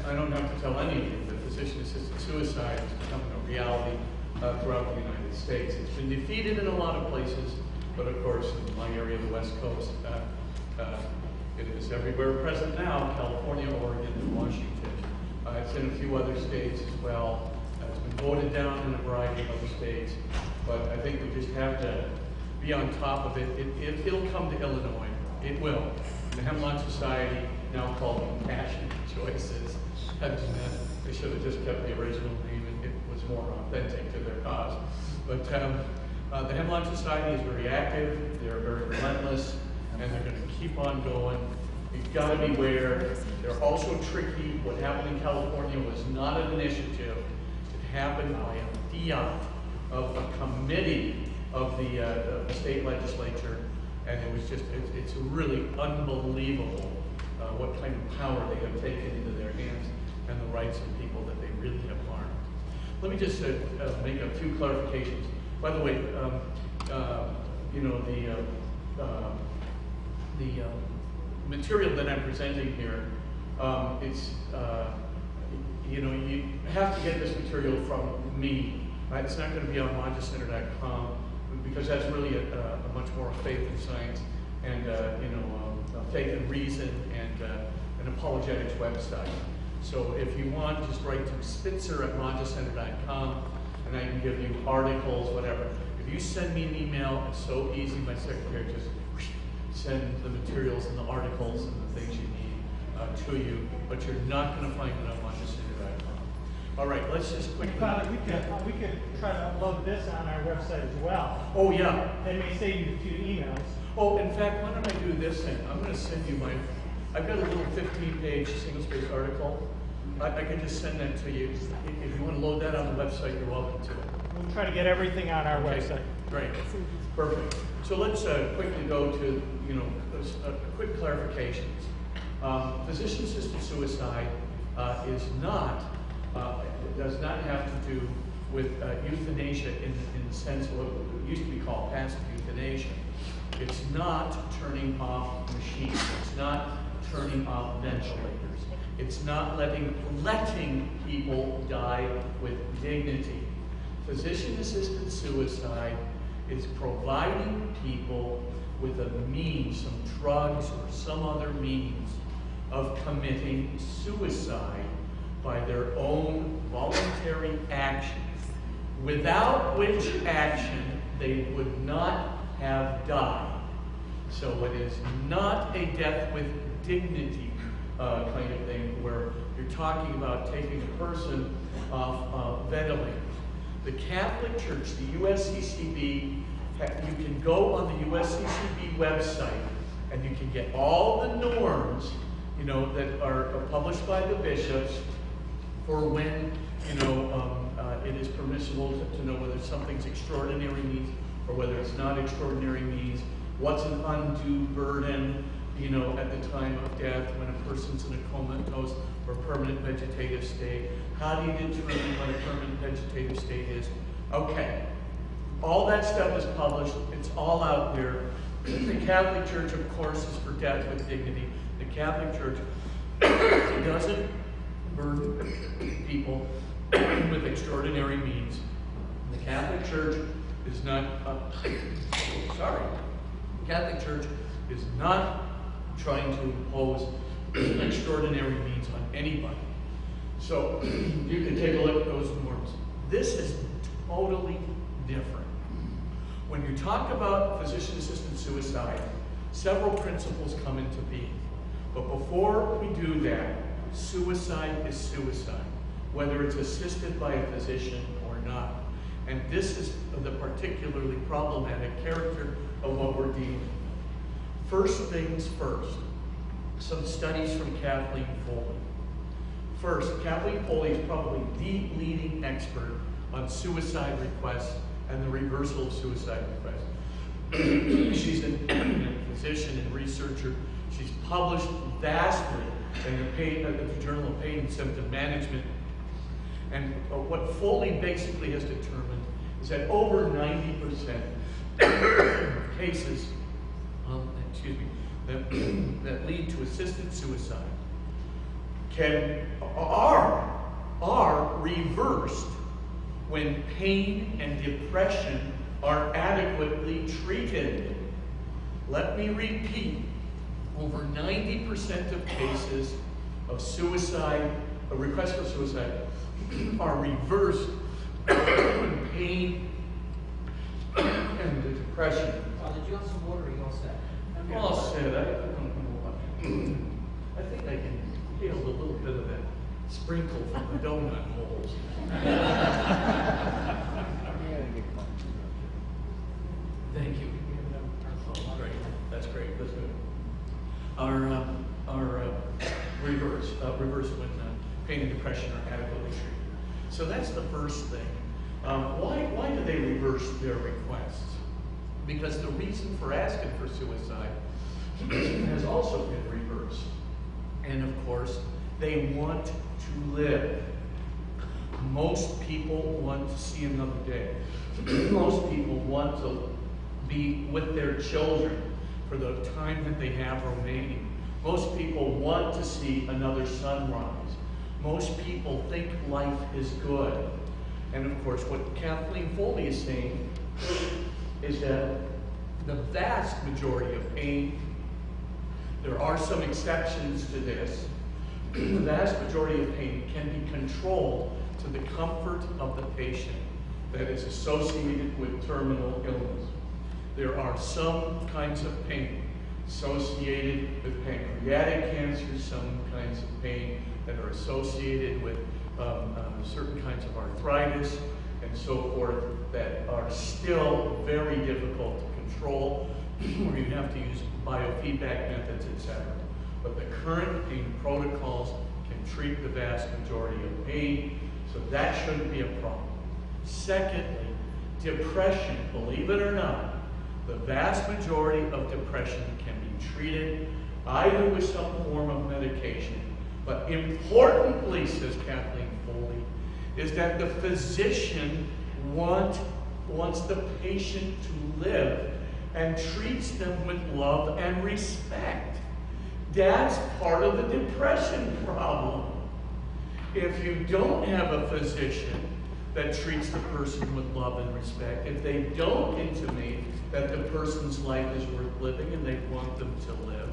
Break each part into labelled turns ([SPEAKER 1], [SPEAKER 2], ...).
[SPEAKER 1] I don't have to tell any of you that physician-assisted suicide is becoming a reality throughout the United States. It's been defeated in a lot of places, but of course, in my area, the West Coast, it is everywhere present now: California, Oregon, and Washington. It's in a few other states as well. It's been voted down in a variety of other states, but I think we just have to be on top of it. It'll come to Illinois. It will. The Hemlock Society, now called Compassion Choices, they should have just kept the original name, and it was more authentic to their cause. But the Hemlock Society is very active, they're very relentless, and they're going to keep on going. You've got to beware. They're also tricky. What happened in California was not an initiative. It happened by a fiat of a committee of the state legislature, and it was just, it's really unbelievable what kind of power they have taken into their hands and the rights of people that they really have harmed. Let me just make a few clarifications. By the way, you know, the material that I'm presenting here, it's, you know, you have to get this material from me. Right? It's not going to be on MonjaCenter.com, because that's really a much more faith and science and you know, faith and reason and an apologetics website. So if you want, just write to Spitzer at MonjaCenter.com, and I can give you articles, whatever. If you send me an email, it's so easy. My secretary just send the materials and the articles and the things you need to you, but you're not going to find it on MonjaCenter.com. All right, let's just quickly.
[SPEAKER 2] Father, we could try to upload this on our website as well.
[SPEAKER 1] Oh yeah.
[SPEAKER 2] It may save you a few emails.
[SPEAKER 1] Oh, in fact, why don't I do this thing? I'm going to send you I've got a little 15-page single-space article. I can just send that to you. If you want to load that on the website, you're welcome to it.
[SPEAKER 2] We'll try to get everything on our website.
[SPEAKER 1] Great. Perfect. So let's quickly go to, you know, quick clarifications. Physician-assisted suicide does not have to do with euthanasia in the sense of what used to be called passive euthanasia. It's not turning off machines. It's not turning off ventilators. It's not letting people die with dignity. Physician-assisted suicide is providing people with a means, some drugs or some other means of committing suicide by their own voluntary actions, without which action they would not have died. So it is not a death with dignity kind of thing where you're talking about taking a person off ventilators. The Catholic Church, the USCCB, you can go on the USCCB website and you can get all the norms, you know, that are published by the bishops for when, you know, it is permissible to know whether something's extraordinary needs or whether it's not extraordinary needs. What's an undue burden, you know, at the time of death when a person's in a comatose or permanent vegetative state? How do you determine what a permanent vegetative state is? Okay, all that stuff is published. It's all out there. The Catholic Church, of course, is for death with dignity. The Catholic Church doesn't burden people with extraordinary means. The Catholic Church is not, the Catholic Church is not trying to impose extraordinary means on anybody. So you can take a look at those norms. This is totally different. When you talk about physician-assisted suicide, several principles come into being. But before we do that, suicide is suicide, whether it's assisted by a physician or not. And this is the particularly problematic character of what we're dealing with. First things first, some studies from Kathleen Foley. First, Kathleen Foley is probably the leading expert on suicide requests and the reversal of suicide requests. She's a physician and researcher. She's published vastly in the Journal of Pain and Symptom Management. And what Foley basically has determined is that over 90% of cases that lead to assisted suicide are reversed when pain and depression are adequately treated. Let me repeat, over 90% of cases of suicide, a request for suicide, are reversed when pain and the depression.
[SPEAKER 3] Did you have some water or you all set?
[SPEAKER 1] I'm all set. I don't know. I think I can feel a little bit of that sprinkle from the donut holes. Thank you. Oh, great. That's great. That's good. Our reverse when pain and depression are adequately treated. So that's the first thing. Why do they reverse their requests? Because the reason for asking for suicide has also been reversed. And of course, they want to live. Most people want to see another day. Most people want to be with their children for the time that they have remaining. Most people want to see another sunrise. Most people think life is good. And of course, what Kathleen Foley is saying is that the vast majority of pain, there are some exceptions to this, the vast majority of pain can be controlled to the comfort of the patient that is associated with terminal illness. There are some kinds of pain associated with pancreatic cancer, some kinds of pain that are associated with certain kinds of arthritis and so forth that are still very difficult to control, where you have to use biofeedback methods, etc. But the current pain protocols can treat the vast majority of pain, so that shouldn't be a problem. Secondly, depression, believe it or not, the vast majority of depression can be treated either with some form of medication, but importantly, says Kathleen Foley, is that the physician wants the patient to live and treats them with love and respect. That's part of the depression problem. If you don't have a physician that treats the person with love and respect, if they don't intimate that the person's life is worth living and they want them to live,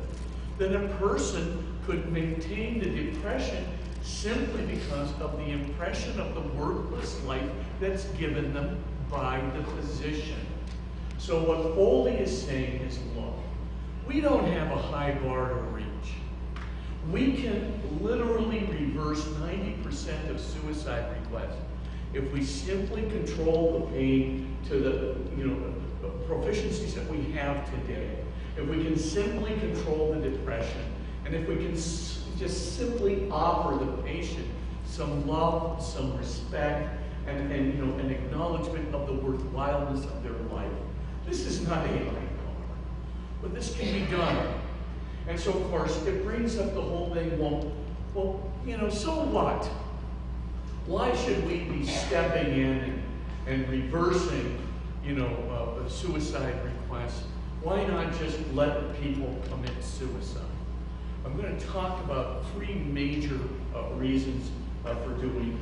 [SPEAKER 1] then a person could maintain the depression simply because of the impression of the worthless life that's given them by the physician. So what Foley is saying is, look, we don't have a high bar to reach. We can literally reverse 90% of suicide requests if we simply control the pain to the proficiencies that we have today. If we can simply control the depression, and if we can just simply offer the patient some love, some respect, and an acknowledgement of the worthwhileness of their life. This is not a high bar, but this can be done. And so, of course, it brings up the whole thing, well, so what? Why should we be stepping in and reversing, suicide requests? Why not just let people commit suicide? I'm going to talk about three major reasons for doing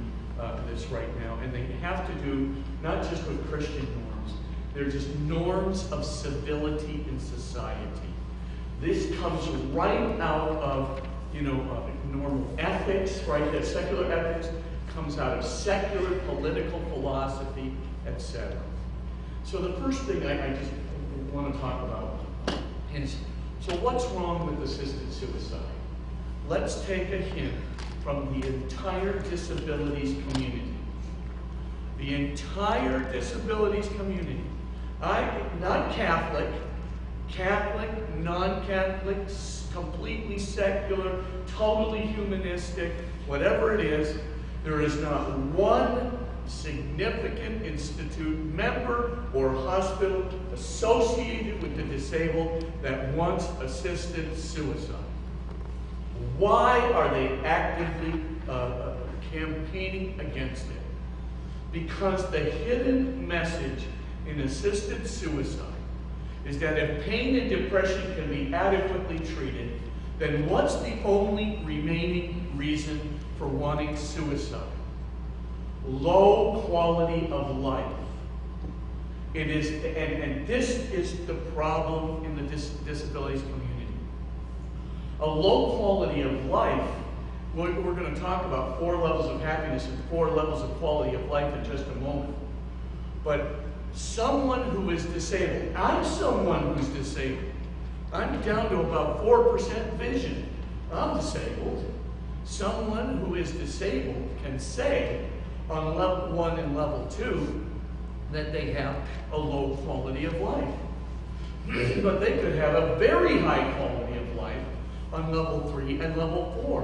[SPEAKER 1] this right now. And they have to do not just with Christian norms. They're just norms of civility in society. This comes right out of, normal ethics, right? That secular ethics comes out of secular political philosophy, etc. So the first thing I just want to talk about is, so what's wrong with assisted suicide? Let's take a hint from the entire disabilities community. The entire disabilities community. Not Catholic, non-Catholic, completely secular, totally humanistic, whatever it is, there is not one significant institute, member, or hospital associated with the disabled that wants assisted suicide. Why are they actively campaigning against it? Because the hidden message in assisted suicide is that if pain and depression can be adequately treated, then what's the only remaining reason for wanting suicide. Low quality of life. It is, and this is the problem in the disabilities community. A low quality of life, we're going to talk about 4 levels of happiness and 4 levels of quality of life in just a moment. But someone who is disabled, I'm someone who's disabled. I'm down to about 4% vision. I'm disabled. Someone who is disabled can say on level 1 and level 2 that they have a low quality of life. But they could have a very high quality of life on level 3 and level 4.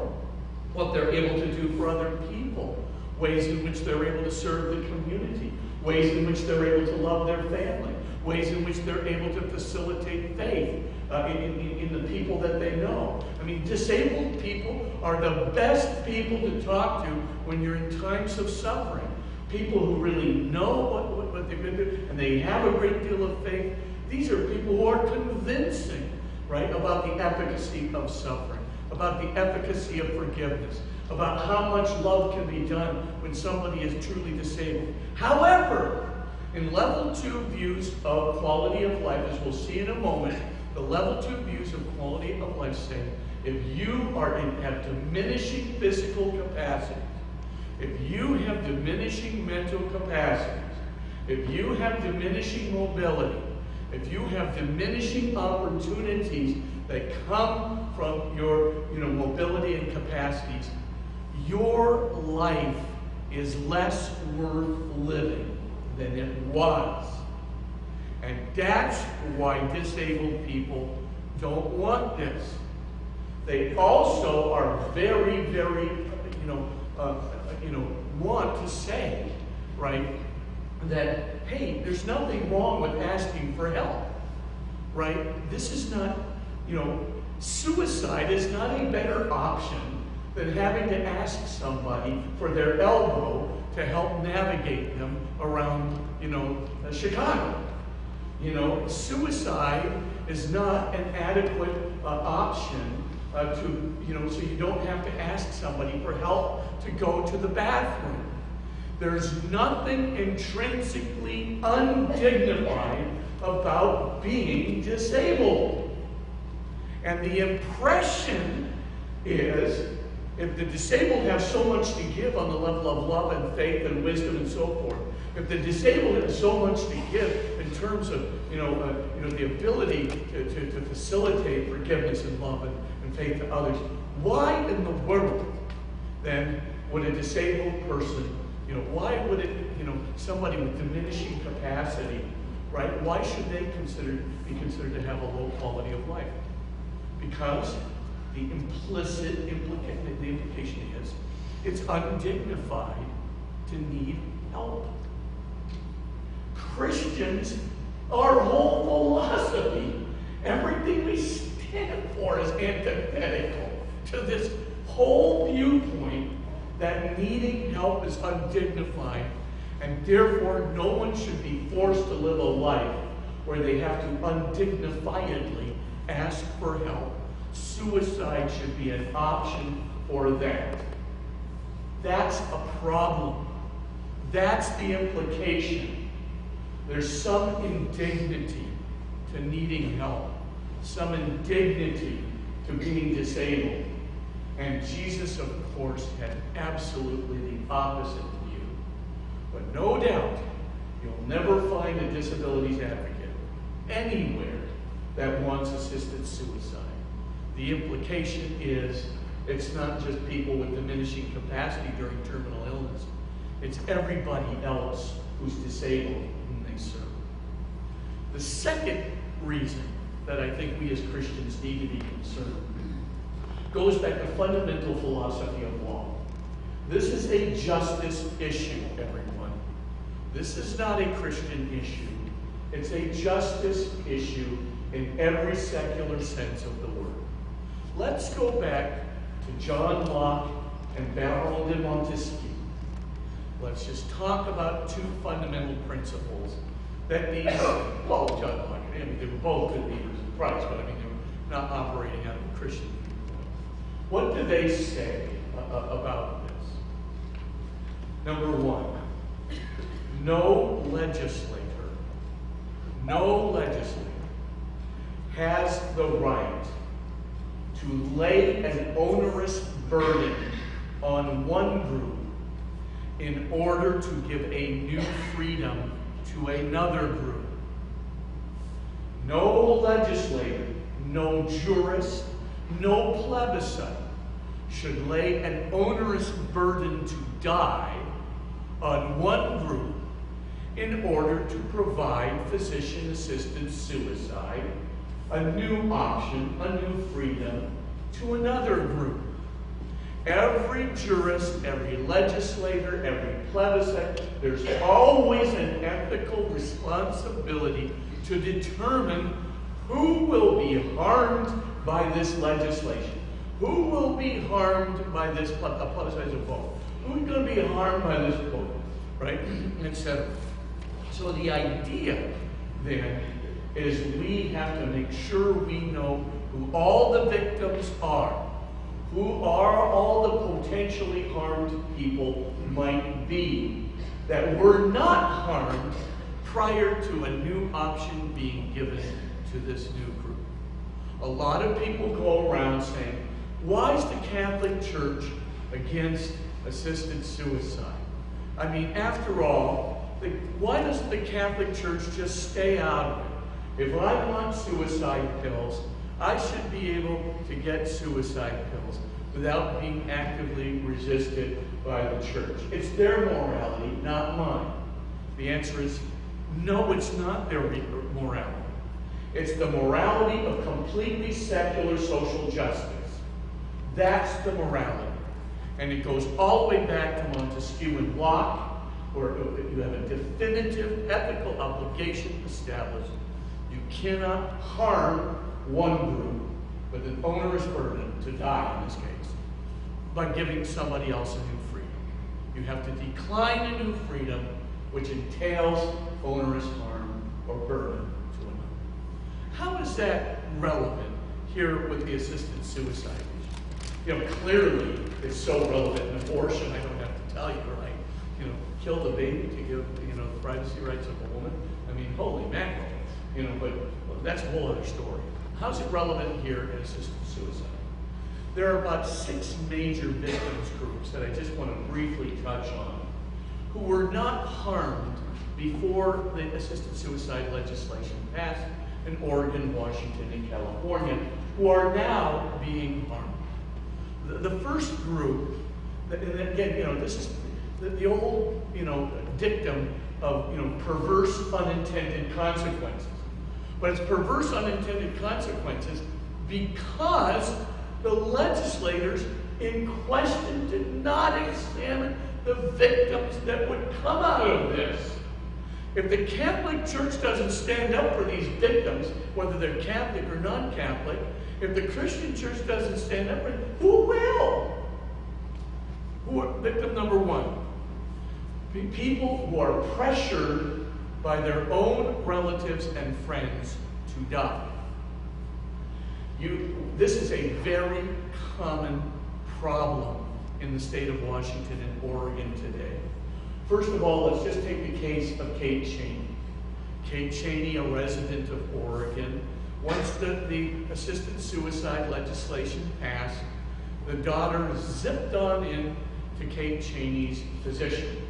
[SPEAKER 1] What they're able to do for other people, ways in which they're able to serve the community, ways in which they're able to love their family, ways in which they're able to facilitate faith in the people that they know. I mean, disabled people are the best people to talk to when you're in times of suffering. People who really know what they've been through, and they have a great deal of faith. These are people who are convincing, right, about the efficacy of suffering, about the efficacy of forgiveness, about how much love can be done when somebody is truly disabled. However, in level 2 views of quality of life, as we'll see in a moment, the level 2 views of quality of life say, if you have diminishing physical capacities, if you have diminishing mental capacities, if you have diminishing mobility, if you have diminishing opportunities that come from your mobility and capacities, your life is less worth living than it was. And that's why disabled people don't want this. They also are very, very, want to say, right, that, hey, there's nothing wrong with asking for help, right? This is not, suicide is not a better option than having to ask somebody for their elbow to help navigate them around, Chicago. Suicide is not an adequate option so you don't have to ask somebody for help to go to the bathroom. There's nothing intrinsically undignified about being disabled. And the impression is, if the disabled have so much to give on the level of love and faith and wisdom and so forth, if the disabled have so much to give in terms of the ability to facilitate forgiveness and love and faith to others, why in the world then would a disabled person, why would it, somebody with diminishing capacity, right? Why should they be considered to have a low quality of life? Because the implication is it's undignified to need help. Christians, our whole philosophy, everything we stand for is antithetical to this whole viewpoint that needing help is undignified, and therefore no one should be forced to live a life where they have to undignifiedly ask for help. Suicide should be an option for that. That's a problem. That's the implication. There's some indignity to needing help, some indignity to being disabled. And Jesus, of course, had absolutely the opposite view. But no doubt, you'll never find a disabilities advocate anywhere that wants assisted suicide. The implication is it's not just people with diminishing capacity during terminal illness. It's everybody else who's disabled whom they serve. The second reason that I think we as Christians need to be concerned goes back to fundamental philosophy of law. This is a justice issue, everyone. This is not a Christian issue. It's a justice issue in every secular sense of the word. Let's go back to John Locke and Baron de Montesquieu. Let's just talk about two fundamental principles that these, John Locke, they were both good leaders of Christ, but they were not operating out of a Christian viewpoint. What do they say about this? Number one, no legislator has the right to lay an onerous burden on one group in order to give a new freedom to another group. No legislator, no jurist, no plebiscite should lay an onerous burden to die on one group in order to provide physician-assisted suicide, a new option, a new freedom, to another group. Every jurist, every legislator, every plebiscite, there's always an ethical responsibility to determine who will be harmed by this legislation, who will be harmed by this plebiscite vote, who's going to be harmed by this vote, right, etc. So the idea then is we have to make sure we know who all the victims are, who are all the potentially harmed people might be, that were not harmed prior to a new option being given to this new group. A lot of people go around saying, why is the Catholic Church against assisted suicide? I mean, after all, why doesn't the Catholic Church just stay out of it? If I want suicide pills, I should be able to get suicide pills without being actively resisted by the church. It's their morality, not mine. The answer is no, it's not their morality. It's the morality of completely secular social justice. That's the morality. And it goes all the way back to Montesquieu and Locke, where you have a definitive ethical obligation established. You cannot harm one group with an onerous burden to die, in this case, by giving somebody else a new freedom. You have to decline a new freedom, which entails onerous harm or burden to another. How is that relevant here with the assisted suicide issue? Clearly it's so relevant in abortion, I don't have to tell you, right? Kill the baby to give, the privacy rights of a woman. I mean, holy mackerel. But that's a whole other story. How's it relevant here in assisted suicide? There are about 6 major victims groups that I just want to briefly touch on, who were not harmed before the assisted suicide legislation passed in Oregon, Washington, and California, who are now being harmed. The first group, and again, this is the old, dictum of, perverse unintended consequences. But it's perverse unintended consequences because the legislators in question did not examine the victims that would come out of this. If the Catholic Church doesn't stand up for these victims, whether they're Catholic or non-Catholic, if the Christian Church doesn't stand up for it, who will? Victim number one. People who are pressured by their own relatives and friends to die. This is a very common problem in the state of Washington and Oregon today. First of all, let's just take the case of Kate Cheney. Kate Cheney, a resident of Oregon, once the assisted suicide legislation passed, the daughter zipped on in to Kate Cheney's physician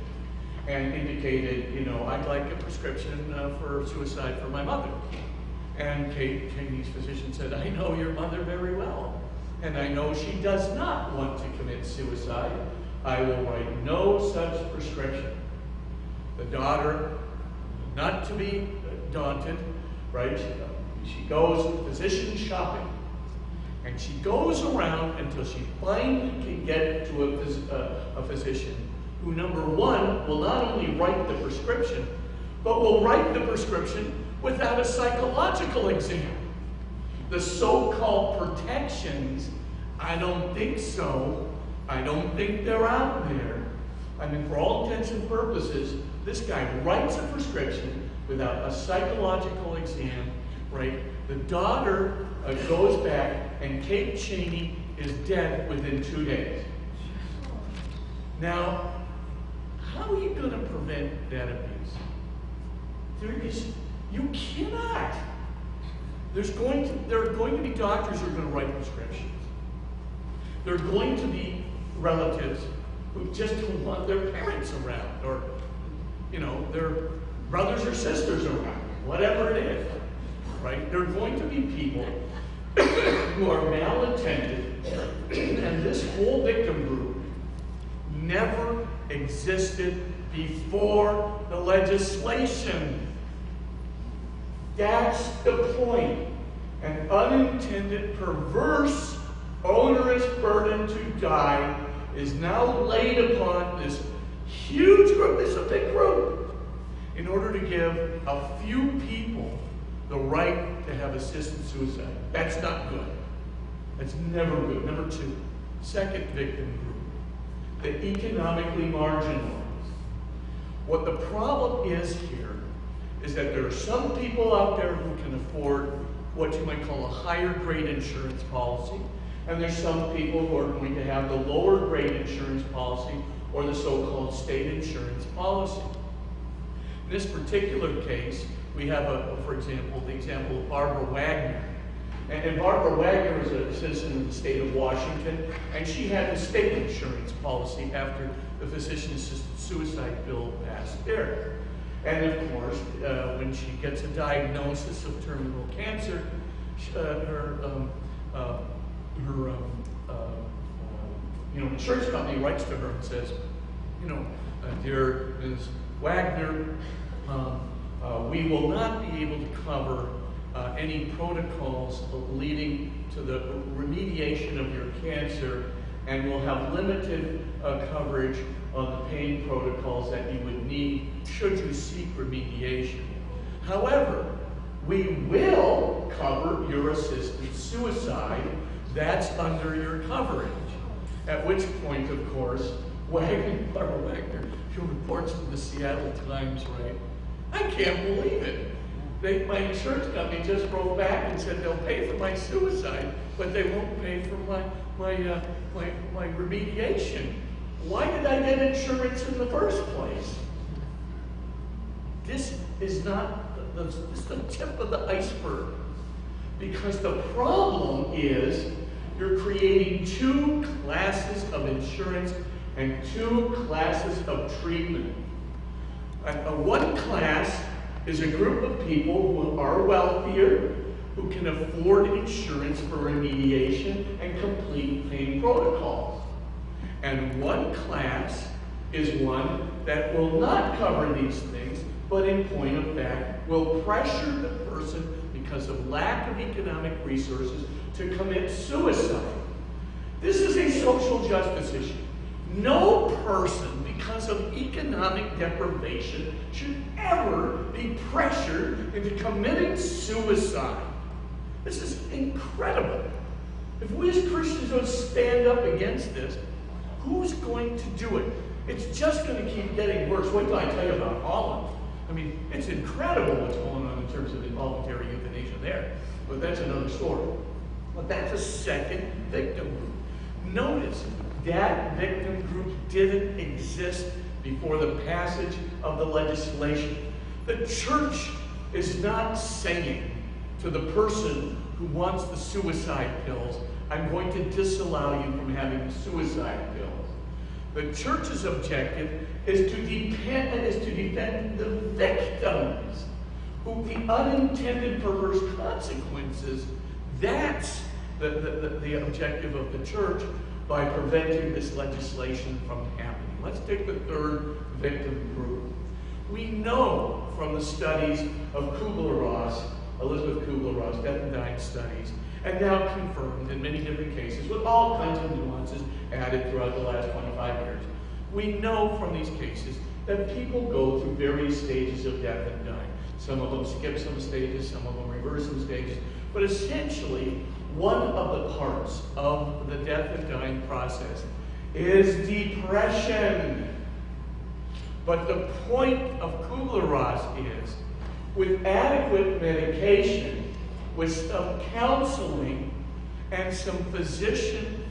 [SPEAKER 1] and indicated, I'd like a prescription for suicide for my mother. And Kate Cheney's physician said, I know your mother very well, and I know she does not want to commit suicide. I will write no such prescription. The daughter, not to be daunted, right? She goes physician shopping, and she goes around until she finally can get to a physician who, number one, will not only write the prescription, but will write the prescription without a psychological exam. The so-called protections, I don't think so. I don't think they're out there. I mean, for all intents and purposes, this guy writes a prescription without a psychological exam, right? The daughter goes back, and Kate Cheney is dead within 2 days. Now, How are you going to prevent that abuse? You cannot. There are going to be doctors who are going to write prescriptions. There are going to be relatives who just don't want their parents around, or their brothers or sisters around, whatever it is, right? There are going to be people who are malintended, and this whole victim group never existed before the legislation. That's the point. An unintended, perverse, onerous burden to die is now laid upon this huge group, this is a big group, in order to give a few people the right to have assisted suicide. That's not good. That's never good. Number two, second victim group, the economically marginalized. What the problem is here is that there are some people out there who can afford what you might call a higher grade insurance policy, and there's some people who are going to have the lower grade insurance policy, or the so-called state insurance policy. In this particular case, we have, for example, the example of Barbara Wagner. And Barbara Wagner is a citizen of the state of Washington, and she had the state insurance policy after the physician-assisted suicide bill passed there. And of course, when she gets a diagnosis of terminal cancer, her insurance company writes to her and says, dear Ms. Wagner, we will not be able to cover any protocols leading to the remediation of your cancer, and will have limited coverage on the pain protocols that you would need should you seek remediation. However, we will cover your assisted suicide. That's under your coverage. At which point, of course, Barbara Wagner, who reports to the Seattle Times, right? I can't believe it. My insurance company just wrote back and said they'll pay for my suicide, but they won't pay for my remediation. Why did I get insurance in the first place? This is not this is the tip of the iceberg, because the problem is you're creating two classes of insurance and two classes of treatment. One class is a group of people who are wealthier, who can afford insurance for remediation and complete pain protocols. And one class is one that will not cover these things, but in point of fact will pressure the person, because of lack of economic resources, to commit suicide. This is a social justice issue. No person, because of economic deprivation, should ever be pressured into committing suicide. This is incredible. If we as Christians don't stand up against this, who's going to do it? It's just going to keep getting worse. Wait till I tell you about Holland. I mean, it's incredible what's going on in terms of involuntary euthanasia there. But that's another story. But that's a second victim group. Notice that victim group didn't exist before the passage of the legislation. The church is not saying to the person who wants the suicide pills, I'm going to disallow you from having the suicide pills. The church's objective is to defend the victims, who the unintended perverse consequences. That's the objective of the church by preventing this legislation from happening. Let's take the third victim group. We know from the studies of Kubler-Ross, Elizabeth Kubler-Ross, death and dying studies, and now confirmed in many different cases with all kinds of nuances added throughout the last 25 years. We know from these cases that people go through various stages of death and dying. Some of them skip some stages, some of them reverse some stages, but essentially one of the parts of the death and dying process is depression. But the point of Kubler-Ross is, with adequate medication, with some counseling, and some physician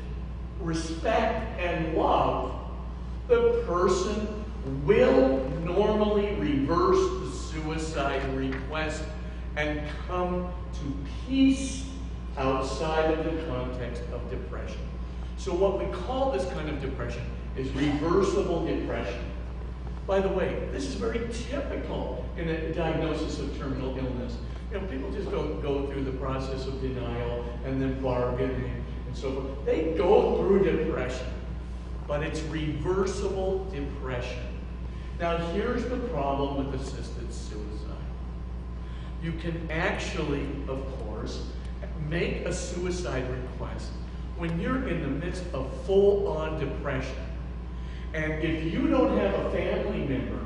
[SPEAKER 1] respect and love, the person will normally reverse the suicide request and come to peace outside of the context of depression. So what we call this kind of depression is reversible depression. By the way, this is very typical in a diagnosis of terminal illness. People just don't go through the process of denial and then bargaining and so forth. They go through depression, but it's reversible depression. Now, here's the problem with assisted suicide. You can actually, of course, make a suicide request when you're in the midst of full-on depression. And if you don't have a family member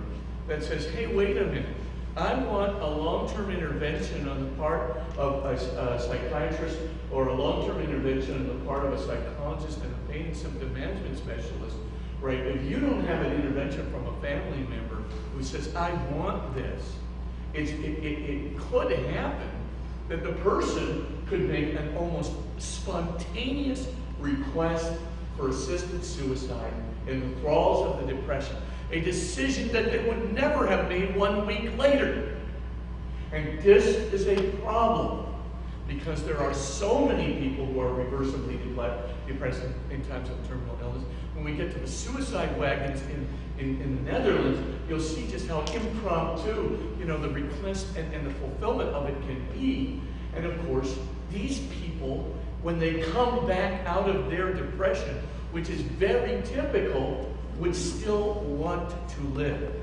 [SPEAKER 1] that says, hey, wait a minute, I want a long-term intervention on the part of a psychiatrist or a long-term intervention on the part of a psychologist and a pain and symptom management specialist, right? If you don't have an intervention from a family member who says, I want this, it could happen that the person could make an almost spontaneous request for assisted suicide in the thralls of the depression, a decision that they would never have made 1 week later. And this is a problem because there are so many people who are reversibly depressed in times of terminal illness. When we get to the suicide wagons in the Netherlands, you'll see just how impromptu, the request and the fulfillment of it can be. And of course, these people, when they come back out of their depression, which is very typical, would still want to live.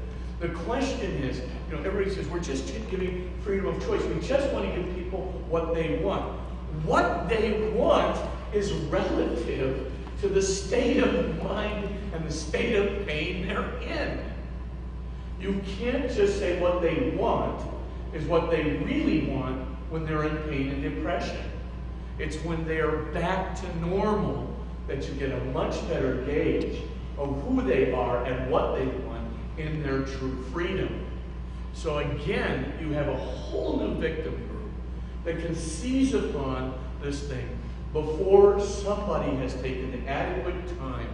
[SPEAKER 1] The question is, everybody says, we're just giving freedom of choice. We just want to give people what they want. What they want is relative to the state of mind and the state of pain they're in. You can't just say what they want is what they really want when they're in pain and depression. It's when they are back to normal that you get a much better gauge of who they are and what they want in their true freedom. So again, you have a whole new victim group that can seize upon this thing before somebody has taken the adequate time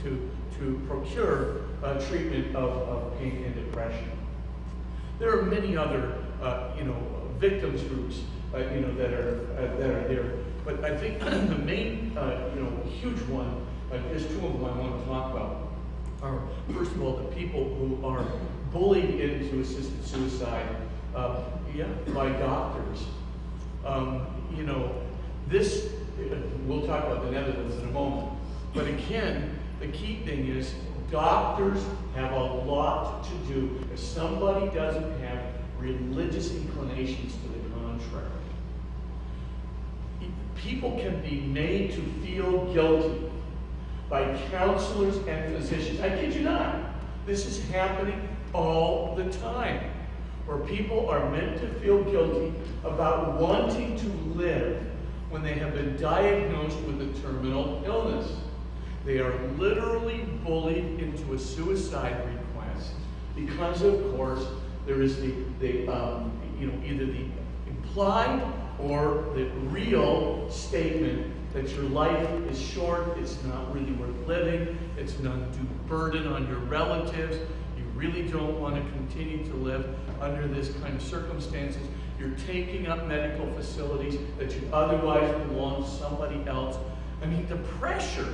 [SPEAKER 1] to procure treatment of pain and depression. There are many other, victims groups, that are there. But I think the main, huge one, there's two of them I want to talk about, are, first of all, the people who are bullied into assisted suicide, by doctors. This, we'll talk about the Netherlands in a moment. But again, the key thing is doctors have a lot to do if somebody doesn't have religious inclinations to the contrary. People can be made to feel guilty by counselors and physicians. I kid you not. This is happening all the time, where people are meant to feel guilty about wanting to live when they have been diagnosed with a terminal illness. They are literally bullied into a suicide request because, of course, there is either the implied or the real statement that your life is short, it's not really worth living, it's an undue burden on your relatives, you really don't want to continue to live under this kind of circumstances, you're taking up medical facilities that should otherwise belong to somebody else. I mean, the pressure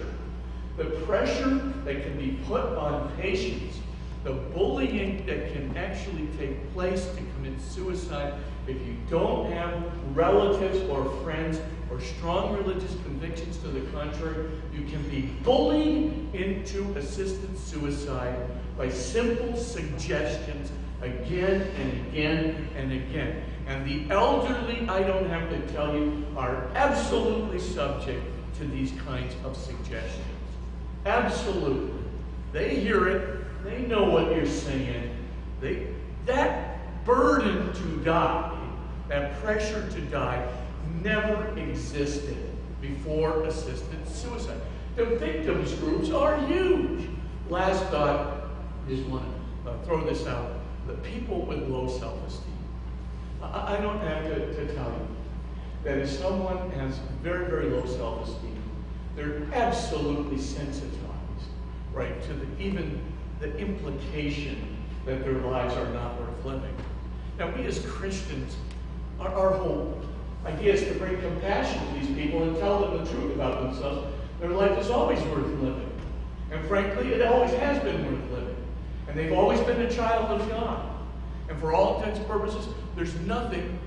[SPEAKER 1] that can be put on patients, the bullying that can actually take place to commit suicide if you don't have relatives or friends or strong religious convictions to the contrary, you can be bullied into assisted suicide by simple suggestions again and again and again. And the elderly, I don't have to tell you, are absolutely subject to these kinds of suggestions. Absolutely. They hear it. They know what you're saying. That burden to die, that pressure to die, never existed before assisted suicide. The victims groups are huge. Last thought, I just want to throw this out. The people with low self-esteem. I don't have to tell you that if someone has very, very low self-esteem, they're absolutely sensitized, right, to even the implication that their lives are not worth living. Now, we as Christians, our whole idea is to bring compassion to these people and tell them the truth about themselves. Their life is always worth living. And frankly, it always has been worth living. And they've always been a child of God. And for all intents and purposes, there's nothing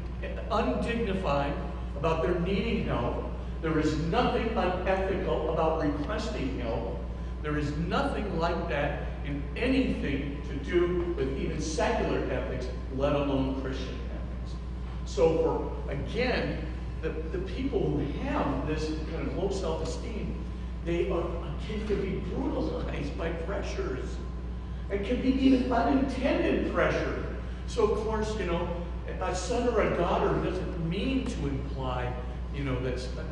[SPEAKER 1] undignified about their needing help. There is nothing unethical about requesting help. There is nothing like that in anything to do with even secular ethics, let alone Christian ethics. So for, again, the people who have this kind of low self-esteem, they can be brutalized by pressures. It can be even unintended pressure. So of course, a son or a daughter doesn't mean to imply, that's, a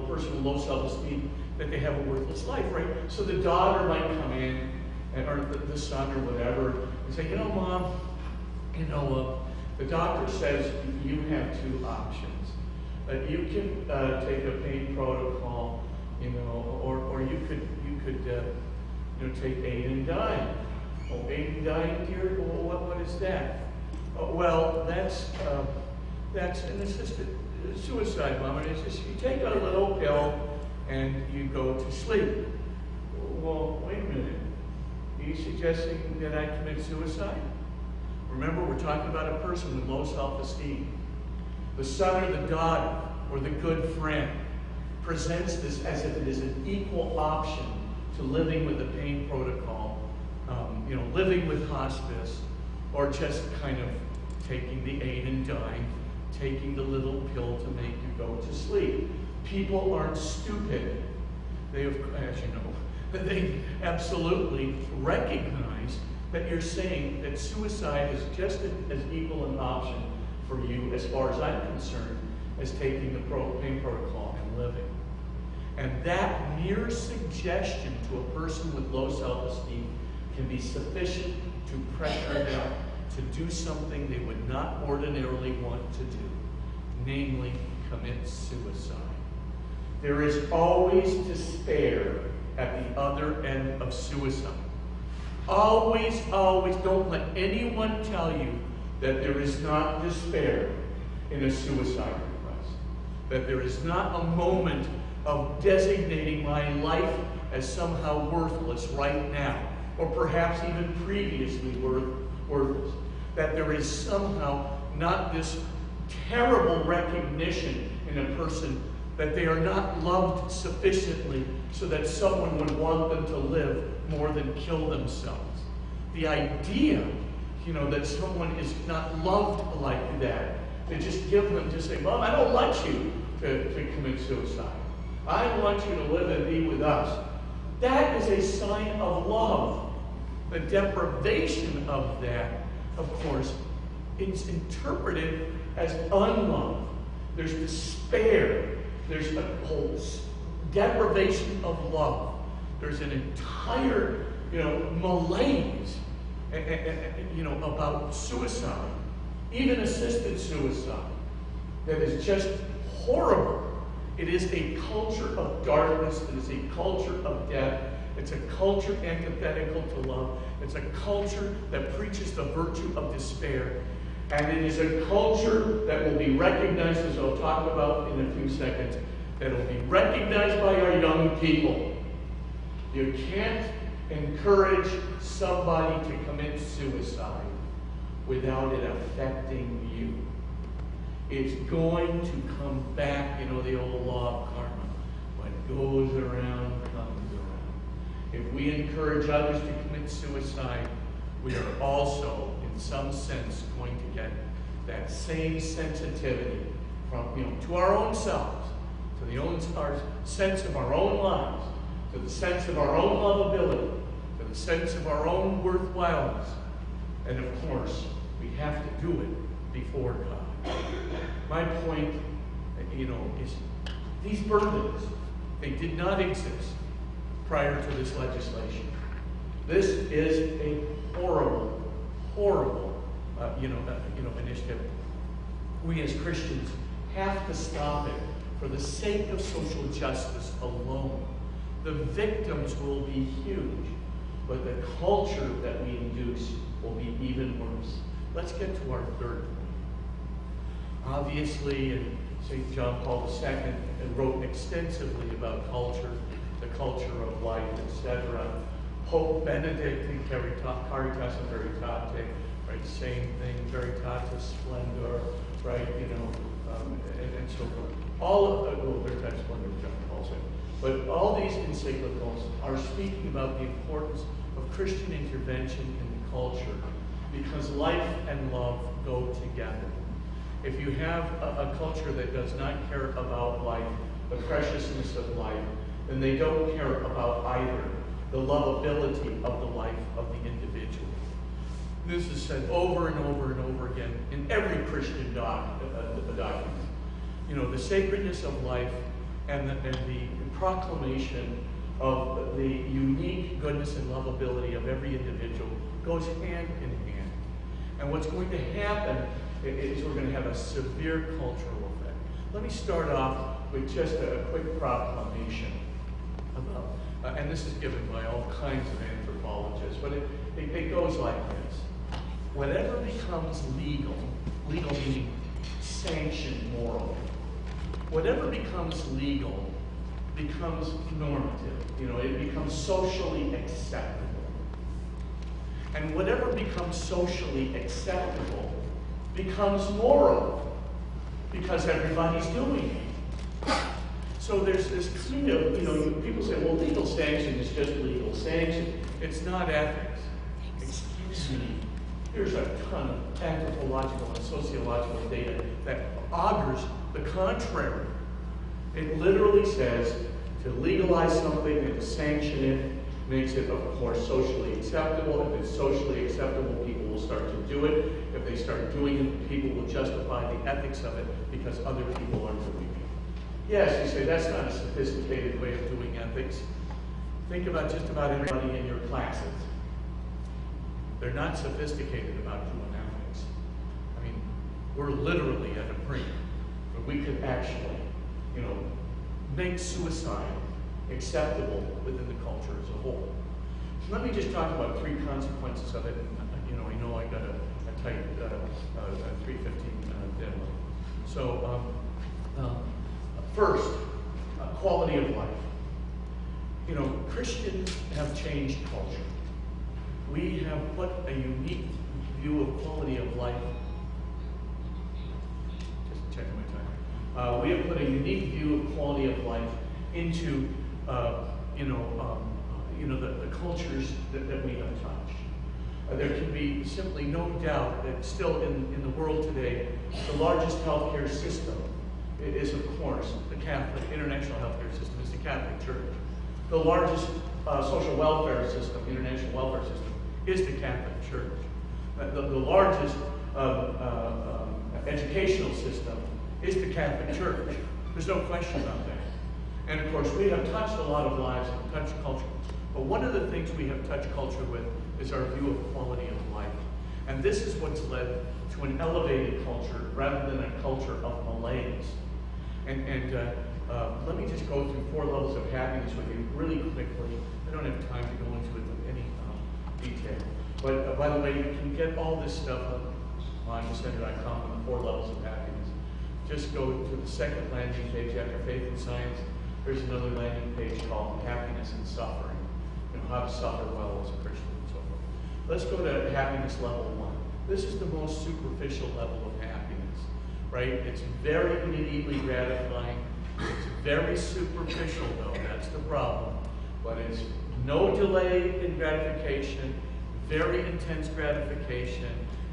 [SPEAKER 1] person with low self-esteem, that they have a worthless life, right? So the daughter might come in, or the son or whatever, and say, Mom, the doctor says you have two options. You can take a pain protocol, or you could take aid and dying. Oh, aid and dying, dear? Well, what is that? Well, that's an assisted suicide, Mom. And it's just, you take a little pill and you go to sleep. Well, wait a minute. Are you suggesting that I commit suicide? Remember, we're talking about a person with low self-esteem. The son or the daughter or the good friend presents this as if it is an equal option to living with a pain protocol, living with hospice, or just kind of taking the aid and dying, taking the little pill to make you go to sleep. People aren't stupid. They have, as you know, they absolutely recognize that you're saying that suicide is just as equal an option for you, as far as I'm concerned, as taking the pain protocol and living. And that mere suggestion to a person with low self-esteem can be sufficient to pressure them to do something they would not ordinarily want to do, namely commit suicide. There is always despair at the other end of suicide. Always, always, don't let anyone tell you that there is not despair in a suicide request. That there is not a moment of designating my life as somehow worthless right now, or perhaps even previously worthless. That there is somehow not this terrible recognition in a person that they are not loved sufficiently so that someone would want them to live more than kill themselves. The idea, that someone is not loved like that, to just give them, to say, Mom, I don't want you to commit suicide. I want you to live and be with us. That is a sign of love. The deprivation of that, of course, it's interpreted as unlove. There's despair. There's a whole deprivation of love. There's an entire, malaise, about suicide, even assisted suicide, that is just horrible. It is a culture of darkness. It is a culture of death. It's a culture antithetical to love. It's a culture that preaches the virtue of despair. And it is a culture that will be recognized, as I'll talk about in a few seconds, that will be recognized by our young people. You can't encourage somebody to commit suicide without it affecting you. It's going to come back, the old law of karma. What goes around comes around. If we encourage others to commit suicide, we are also, in some sense, going to get that same sensitivity from, to our own selves, to our sense of our own lives, to the sense of our own lovability, to the sense of our own worthwhileness. And of course, we have to do it before God. My point, is these burdens, they did not exist prior to this legislation. This is a horrible, horrible, initiative. We as Christians have to stop it for the sake of social justice alone. The victims will be huge. but the culture that we induce will be even worse. Let's get to our third point. Obviously, St. John Paul II wrote extensively about culture, the culture of life, etc. Pope Benedict in Caritas and Veritate, right? Same thing, Veritatis Splendor, right? And so forth. All of Veritatis Splendor, John Paul said. But all these encyclicals are speaking about the importance of Christian intervention in the culture, because life and love go together. If you have a culture that does not care about life, the preciousness of life, then they don't care about either the lovability of the life of the individual. This is said over and over and over again in every Christian document. The sacredness of life and the proclamation of the unique goodness and lovability of every individual goes hand in hand. And what's going to happen is we're going to have a severe cultural effect. Let me start off with just a quick proclamation about, and this is given by all kinds of anthropologists, but it goes like this. Whatever becomes legal meaning sanctioned morally, whatever becomes legal becomes normative. It becomes socially acceptable. And whatever becomes socially acceptable becomes moral, because everybody's doing it. So there's this kind of, people say, well, legal sanction is just legal sanction. It's not ethics. Excuse me. Here's a ton of anthropological and sociological data that augurs the contrary. It literally says to legalize something and to sanction it makes it, of course, socially acceptable. If it's socially acceptable, people will start to do it. If they start doing it, people will justify the ethics of it because other people are doing it. Yes, you say, that's not a sophisticated way of doing ethics. Think about just about everybody in your classes. They're not sophisticated about doing ethics. I mean, we're literally at a brink where we could actually, make suicide acceptable within the culture as a whole. So let me just talk about three consequences of it. And, I know I got a tight 3:15 deadline. So, first, quality of life. Christians have changed culture. We have put a unique view of quality of life. Just checking my time. We have put a unique view of quality of life into the cultures that we have touched. There can be simply no doubt that still in the world today, the largest healthcare system is, of course, the Catholic, international healthcare system is the Catholic Church. The largest social welfare system, international welfare system, is the Catholic Church. The largest educational system is the Catholic Church. There's no question about that. And of course, we have touched a lot of lives and touched culture. But one of the things we have touched culture with is our view of quality of life. And this is what's led to an elevated culture rather than a culture of malaise. And let me just go through 4 levels of happiness with you really quickly. I don't have time to go into it in any detail. But by the way, you can get all this stuff on Juscenter.com on the 4 levels of happiness. Just go to the second landing page after Faith and Science. There's another landing page called Happiness and Suffering. How to suffer well as a Christian and so forth. Let's go to happiness level 1. This is the most superficial level of happiness, right? It's very immediately gratifying. It's very superficial, though. That's the problem. But it's no delay in gratification, very intense gratification,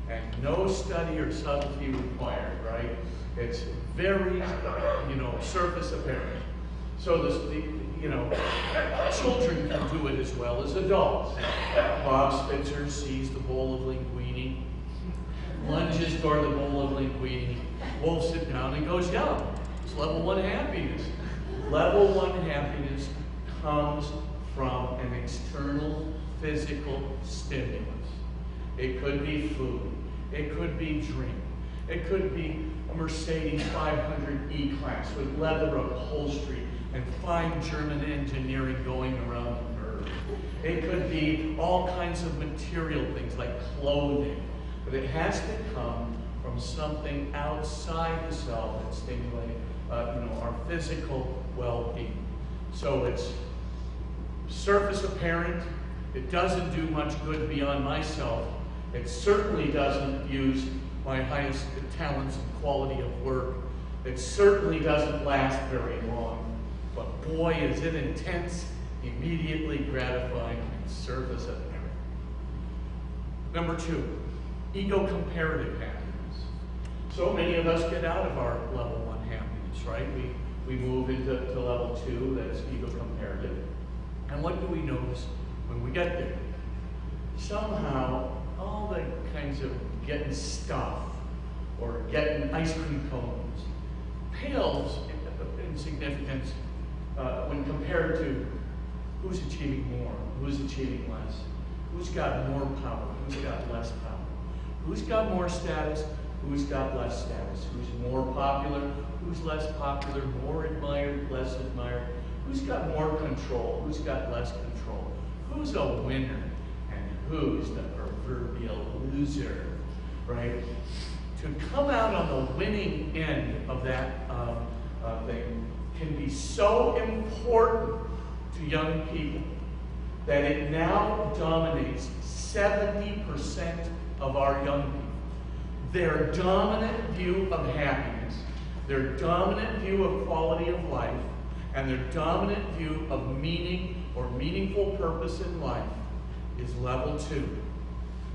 [SPEAKER 1] and no study or subtlety required, right? It's very, surface apparent. So children can do it as well as adults. Bob Spitzer sees the bowl of linguine, lunges toward the bowl of linguine, wolfs it down and goes yum. It's level 1 happiness. Level 1 happiness comes from an external physical stimulus. It could be food. It could be drink. It could be a Mercedes 500 E-Class with leather upholstery and fine German engineering going around the curve. It could be all kinds of material things like clothing. But it has to come from something outside the self that stimulates our physical well-being. So it's surface apparent. It doesn't do much good beyond myself. It certainly doesn't use my highest talents and quality of work. It certainly doesn't last very long. But boy, is it intense, immediately gratifying, and surface apparent. Number 2, ego comparative happiness. So many of us get out of our level 1 happiness, right? We move into level 2, that's ego comparative. And what do we notice when we get there? Somehow, all the kinds of getting stuff or getting ice cream cones pales in significance when compared to who's achieving more, who's achieving less, who's got more power, who's got less power, who's got more status, who's got less status, who's more popular, who's less popular, more admired, less admired, who's got more control, who's got less control, who's a winner, and who's the proverbial loser, right? To come out on the winning end of that thing can be so important to young people that it now dominates 70% of our young people. Their dominant view of happiness, their dominant view of quality of life, and their dominant view of meaning or meaningful purpose in life is level 2.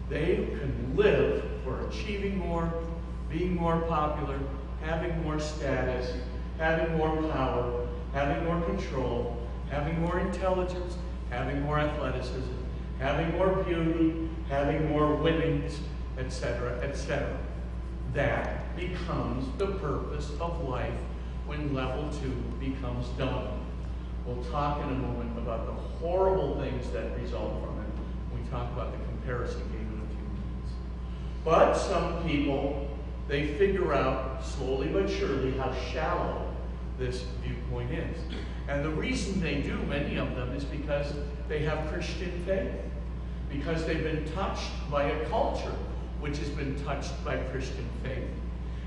[SPEAKER 1] They can live for achieving more, being more popular, having more status, having more power, having more control, having more intelligence, having more athleticism, having more beauty, having more winnings, etc., etc. That becomes the purpose of life when level 2 becomes dominant. We'll talk in a moment about the horrible things that result from it when we talk about the comparison game in a few minutes. But some people, they figure out slowly but surely how shallow this viewpoint is. And the reason they do, many of them, is because they have Christian faith. Because they've been touched by a culture which has been touched by Christian faith.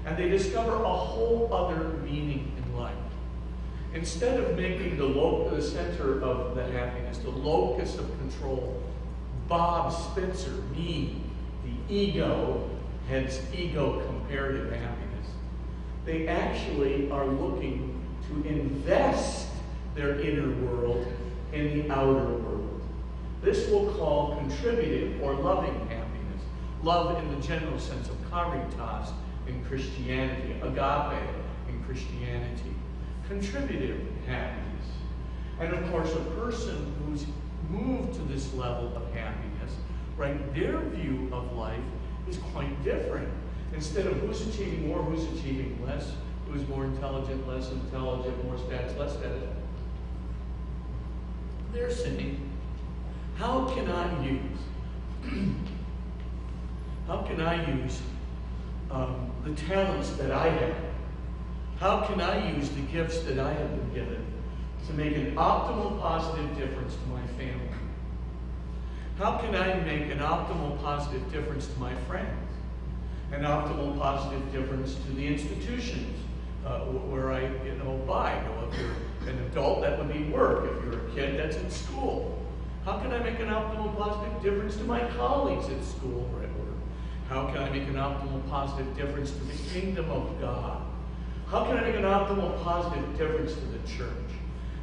[SPEAKER 1] And they discover a whole other meaning in life. Instead of making the center of the happiness, the locus of control, Bob Spitzer, me, the ego, hence ego comparative happiness, they actually are looking to invest their inner world in the outer world. This we'll call contributive or loving happiness. Love in the general sense of caritas in Christianity, agape in Christianity. Contributive happiness. And of course, a person who's moved to this level of happiness, right, their view of life is quite different. Instead of who's achieving more, who's achieving less, who's more intelligent, less intelligent, more status, less status, they're saying, how can I use the talents that I have? How can I use the gifts that I have been given to make an optimal positive difference to my family? How can I make an optimal positive difference to my friends? An optimal positive difference to the institutions where I buy. If you're an adult, that would be work. If you're a kid, that's in school. How can I make an optimal positive difference to my colleagues at school or at work? How can I make an optimal positive difference to the kingdom of God? How can I make an optimal positive difference to the church?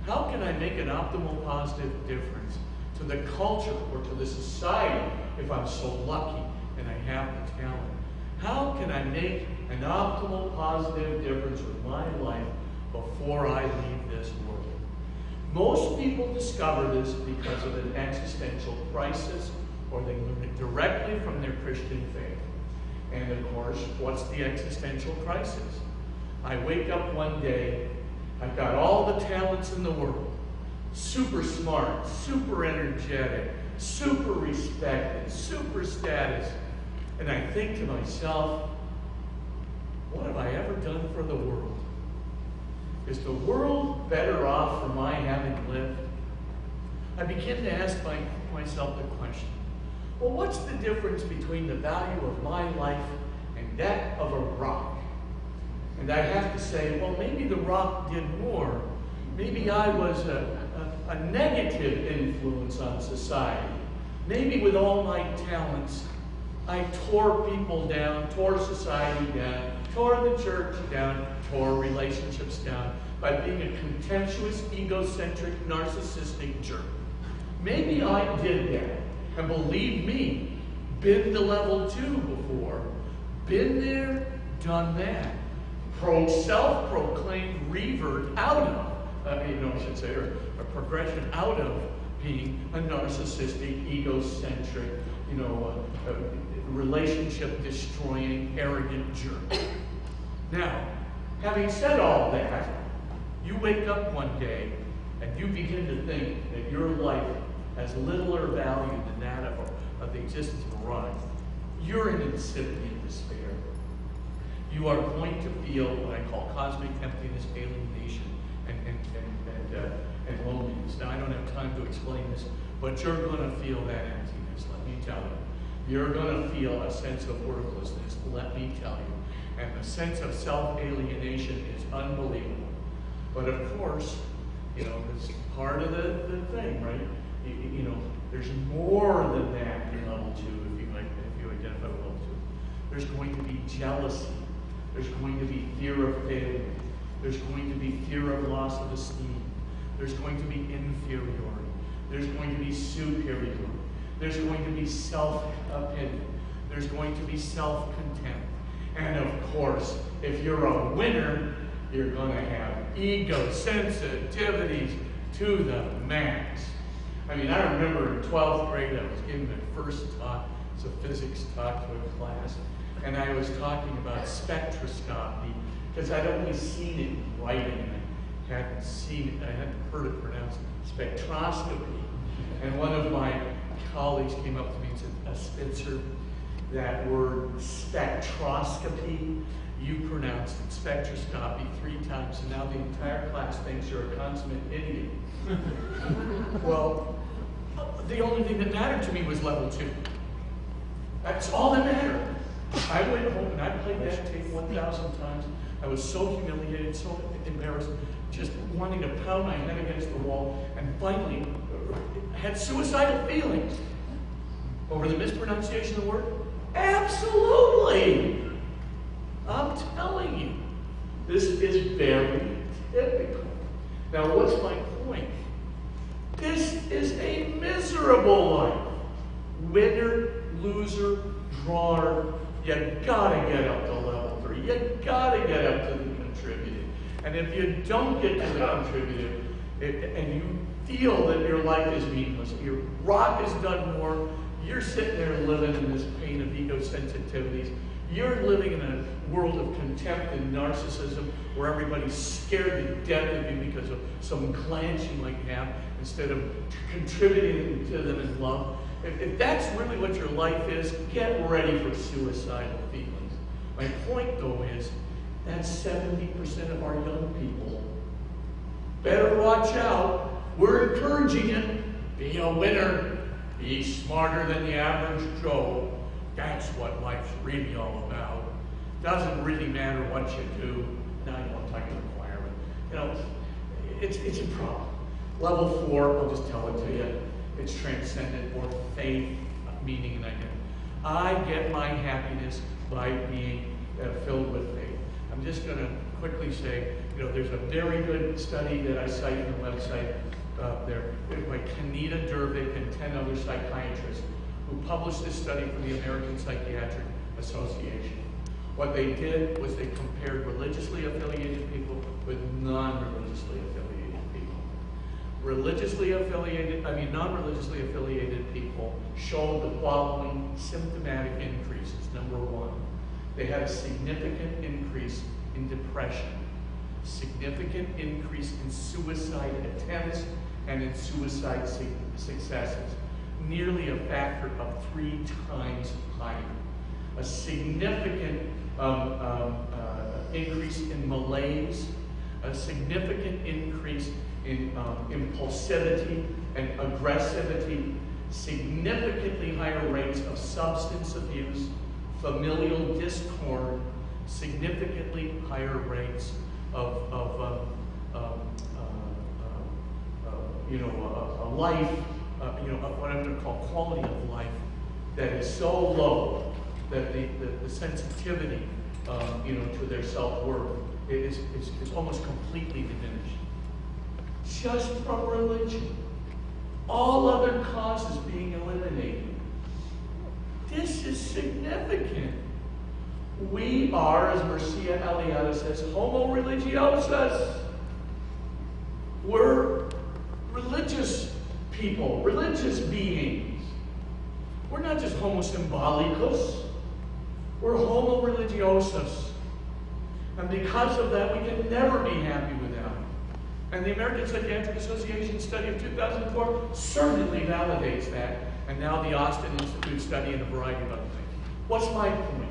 [SPEAKER 1] How can I make an optimal positive difference to the culture or to the society if I'm so lucky and I have the talent? How can I make an optimal positive difference with my life before I leave this world? Most people discover this because of an existential crisis, or they learn it directly from their Christian faith. And of course, what's the existential crisis? I wake up one day, I've got all the talents in the world, super smart, super energetic, super respected, super status, and I think to myself, what have I ever done for the world? Is the world better off for my having lived? I begin to ask myself the question, well, what's the difference between the value of my life and that of a rock? And I have to say, well, maybe the rock did more. Maybe I was a negative influence on society. Maybe with all my talents, I tore people down, tore society down, tore the church down, tore relationships down by being a contemptuous, egocentric, narcissistic jerk. Maybe I did that. And believe me, been to level 2 before. Been there, done that. Self-proclaimed revert out of, I should say, or a progression out of being a narcissistic, egocentric, relationship-destroying, arrogant jerk. Now, having said all that, you wake up one day and you begin to think that your life has littler value than that of the existence of a rock. You're in incipient despair. You are going to feel what I call cosmic emptiness, alienation, and loneliness. Now, I don't have time to explain this, but you're going to feel that emptiness, let me tell you. You're going to feel a sense of worthlessness, let me tell you. And the sense of self-alienation is unbelievable. But of course, it's part of the thing, right? There's more than that in level 2 if you identify with level 2. There's going to be jealousy. There's going to be fear of failure. There's going to be fear of loss of esteem. There's going to be inferiority. There's going to be superiority. There's going to be self-opinion. There's going to be self-contempt. And of course, if you're a winner, you're going to have ego sensitivities to the max. I mean, I remember in 12th grade, I was giving my first talk. It's a physics talk to a class. And I was talking about spectroscopy because I'd only seen it in writing and I hadn't seen it, I hadn't heard it pronounced spectroscopy. And one of my colleagues came up to me and said, Spitzer, that word spectroscopy, you pronounced it spectroscopy 3 times, and now the entire class thinks you're a consummate idiot. Well, the only thing that mattered to me was level 2. That's all that mattered. I went home and I played that tape 1,000 times. I was so humiliated, so embarrassed, just wanting to pound my head against the wall, and finally had suicidal feelings over the mispronunciation of the word. Absolutely! I'm telling you, this is very typical. Now, what's my point? This is a miserable life. Winner, loser, drawer. You gotta get up to level 3. You gotta get up to the contributive. And if you don't get to the contributive, and you feel that your life is meaningless, your rock has done more, you're sitting there living in this pain of ego sensitivities. You're living in a world of contempt and narcissism where everybody's scared to death of you because of some glance you might have instead of contributing to them in love. If that's really what your life is, get ready for suicidal feelings. My point, though, is that's 70% of our young people. Better watch out. We're encouraging you. Be a winner. Be smarter than the average Joe. That's what life's really all about. Doesn't really matter what you do. Now you want to talk to the choir, but it's a problem. Level 4, I'll just tell it to you. It's transcendent or faith, meaning and identity. I get my happiness by being filled with faith. I'm just going to quickly say, there's a very good study that I cite on the website there by Kenita Dervick and 10 other psychiatrists who published this study for the American Psychiatric Association. What they did was they compared religiously affiliated people with non-religiously affiliated people. Non-religiously affiliated people showed the following symptomatic increases. Number 1, they had a significant increase in depression, significant increase in suicide attempts and in suicide successes, nearly a factor of 3 times higher. A significant increase in malaise, a significant increase in impulsivity and aggressivity, significantly higher rates of substance abuse, familial discord, significantly higher rates of a life, what I'm going to call quality of life, that is so low that the sensitivity, to their self-worth is almost completely diminished. Just from religion. All other causes being eliminated. This is significant. We are, as Mircea Eliade says, homo religiosus. We're religious people, religious beings. We're not just homo symbolicus. We're homo religiosus. And because of that, we can never be happy without it. And the American Psychiatric Association study of 2004 certainly validates that. And now the Austin Institute study and a variety of other things. What's my point?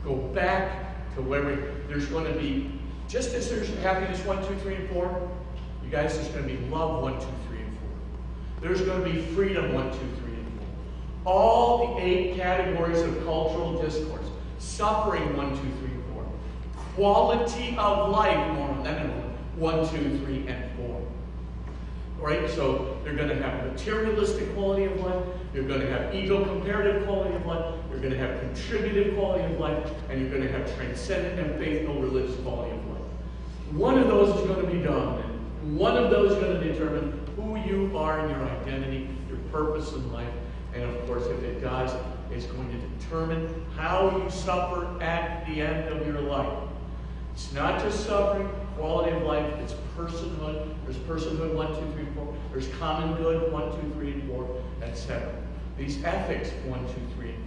[SPEAKER 1] Go back to where there's going to be, just as there's happiness 1, 2, 3, and 4, you guys, there's going to be love 1, 2, 3, and 4. There's going to be freedom 1, 2, 3, and 4. All the 8 categories of cultural discourse. Suffering 1, 2, 3, and 4. Quality of life, moral, 1, 2, 3, and 4. Right? So they're going to have materialistic quality of life, you're going to have ego-comparative quality of life, you're going to have contributive quality of life, and you're going to have transcendent and faithful religious quality of life. One of those is going to be dominant. One of those is going to determine who you are in your identity, your purpose in life, and of course, if it does, it's going to determine how you suffer at the end of your life. It's not just suffering, quality of life, it's personhood. There's personhood 1, 2, 3, 4. There's common good 1, 2, 3, and 4, etc. These ethics 1, 2, 3, and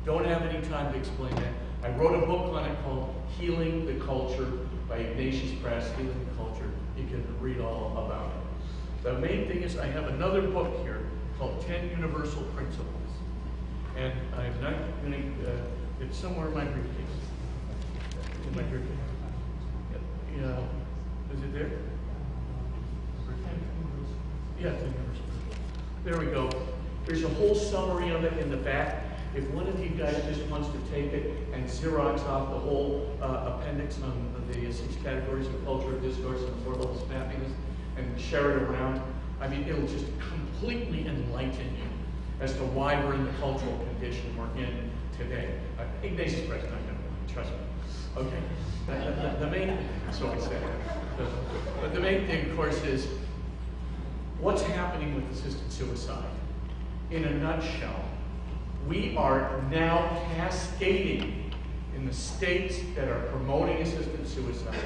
[SPEAKER 1] 4. Don't have any time to explain that. I wrote a book on it called Healing the Culture by Ignatius Press, Healing the Culture. You can read all about it. The main thing is I have another book here called 10 Universal Principles. And I'm not going to, it's somewhere in my briefcase. In my briefcase. Yeah. Is it there? Yeah, 10 Universal Principles. There we go. There's a whole summary of it in the back. If one of you guys just wants to take it and Xerox off the whole appendix on the 6 categories of culture of discourse and the 4 levels of happiness and share it around, I mean, it'll just completely enlighten you as to why we're in the cultural condition we're in today. Ignatius Press, not going to trust me. Okay. The main, so I said. But the main thing, of course, is what's happening with assisted suicide. In a nutshell, we are now cascading in the states that are promoting assisted suicide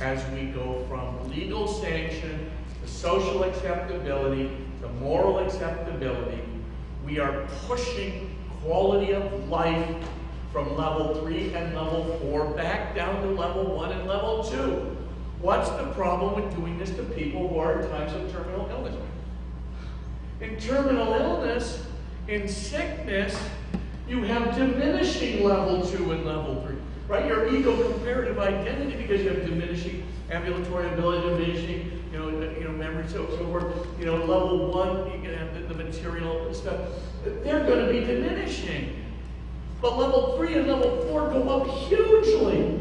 [SPEAKER 1] as we go from legal sanction to social acceptability to moral acceptability. We are pushing quality of life from level 3 and level 4 back down to level 1 and level 2. What's the problem with doing this to people who are in times of terminal illness? In terminal illness, in sickness, you have diminishing level 2 and level 3. Right? Your ego-comparative identity, because you have diminishing ambulatory ability, diminishing, memory, so forth. Level 1, you can have the material stuff. They're going to be diminishing. But level 3 and level 4 go up hugely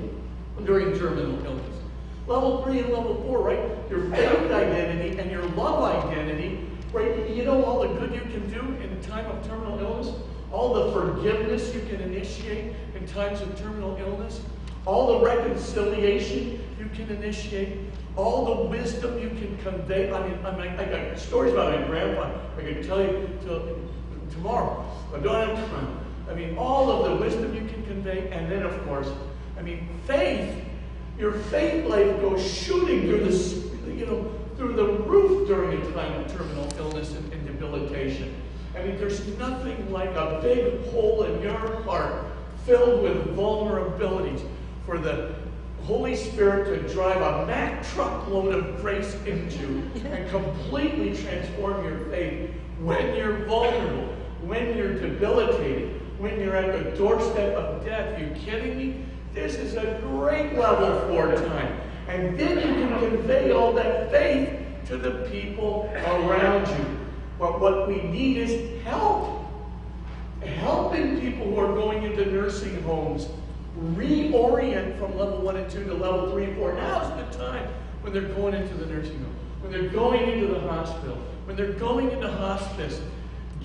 [SPEAKER 1] during terminal illness. Level 3 and level 4, right? Your faith identity and your love identity, right? You know all the good you can do in time of terminal illness? All the forgiveness you can initiate in times of terminal illness? All the reconciliation you can initiate? All the wisdom you can convey? I got stories about my grandpa I could tell you till tomorrow. I don't have time. All of the wisdom you can convey, and then, of course, faith. Your faith life goes shooting through the roof during a time of terminal illness and debilitation. There's nothing like a big hole in your heart filled with vulnerabilities for the Holy Spirit to drive a Mack truckload of grace into and completely transform your faith when you're vulnerable, when you're debilitated, when you're at the doorstep of death. Are you kidding me? This is a great level 4 time. And then you can convey all that faith to the people around you. But what we need is help. Helping people who are going into nursing homes reorient from level 1 and 2 to level 3 and 4. Now's the time when they're going into the nursing home, when they're going into the hospital, when they're going into hospice.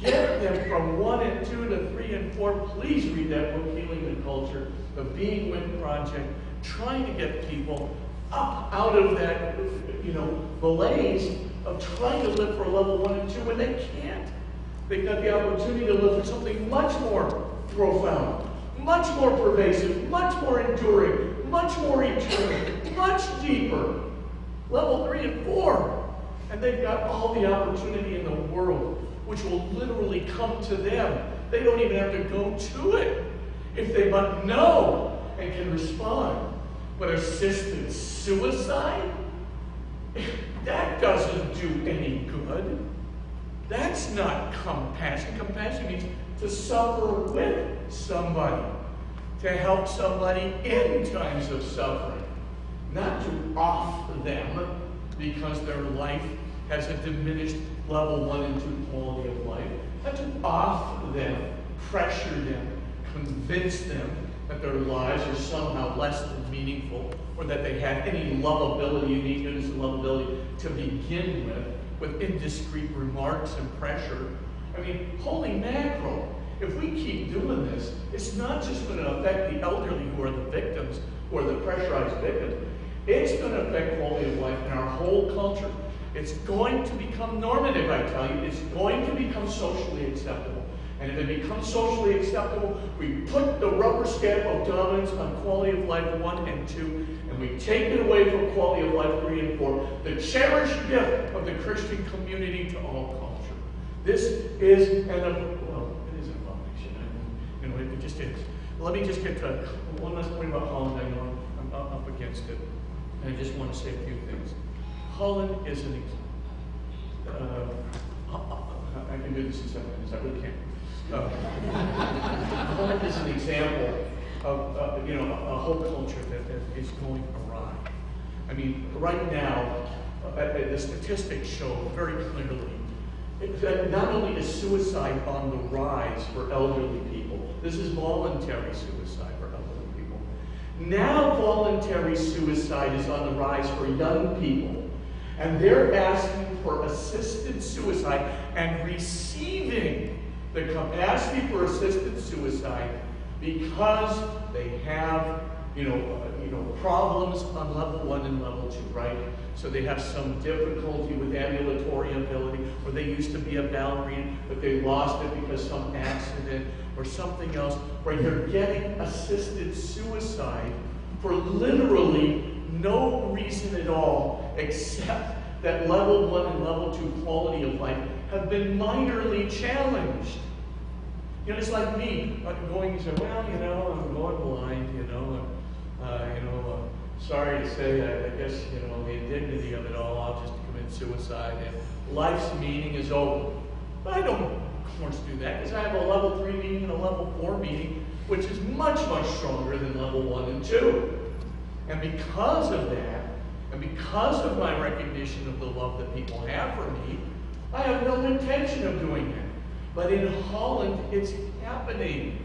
[SPEAKER 1] Get them from 1 and 2 to 3 and 4. Please read that book, Healing the Culture, the Being With Project, trying to get people up out of that, malaise of trying to live for level 1 and 2 when they can't. They've got the opportunity to live for something much more profound, much more pervasive, much more enduring, much more eternal, much deeper. Level 3 and 4. And they've got all the opportunity in the world, which will literally come to them. They don't even have to go to it if they but know and can respond. But assisted suicide? That doesn't do any good. That's not compassion. Compassion means to suffer with somebody, to help somebody in times of suffering, not to off them because their life has a diminished level 1 and 2 quality of life, not to off them, pressure them, convince them that their lives are somehow less than meaningful, or that they have any lovability, uniqueness and lovability to begin with indiscreet remarks and pressure. I mean, holy mackerel, if we keep doing this, it's not just going to affect the elderly who are the victims, who are the pressurized victims. It's going to affect quality of life in our whole culture. It's going to become normative, I tell you. It's going to become socially acceptable. And if it becomes socially acceptable, we put the rubber stamp of dominance on quality of life 1 and 2, and we take it away from quality of life 3 and 4, the cherished gift of the Christian community to all culture. This is it is an abomination. It just is. Let me just get to one last point about Holland. I know I'm up against it. And I just want to say a few things. Holland is an example. I can do this in 7 minutes. I really can't. Holland is an example of a whole culture that is going awry. I mean, right now, the statistics show very clearly that not only is suicide on the rise for elderly people, this is voluntary suicide for elderly people. Now voluntary suicide is on the rise for young people. And they're asking for assisted suicide and receiving the capacity for assisted suicide because they have, problems on level 1 and level 2, right? So they have some difficulty with ambulatory ability, or they used to be a ballerina, but they lost it because some accident or something else, where you're getting assisted suicide for literally no reason at all, except that level 1 and level 2 quality of life have been minorly challenged. It's like me going and saying, I'm going blind, sorry to say, I guess, the indignity of it all, I'll just commit suicide, and life's meaning is over. But I don't, of course, do that, because I have a level 3 meaning and a level 4 meaning, which is much, much stronger than level 1 and 2. And because of that, and because of my recognition of the love that people have for me, I have no intention of doing that. But in Holland, it's happening.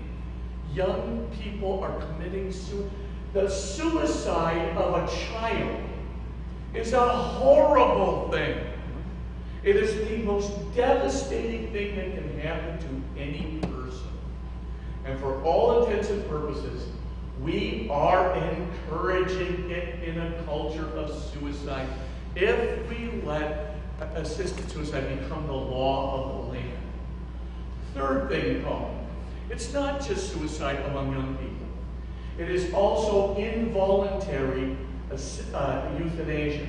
[SPEAKER 1] Young people are committing suicide. The suicide of a child is a horrible thing. It is the most devastating thing that can happen to any person. And for all intents and purposes, we are encouraging it in a culture of suicide if we let assisted suicide become the law of the land. Third thing, it's not just suicide among young people. It is also involuntary euthanasia.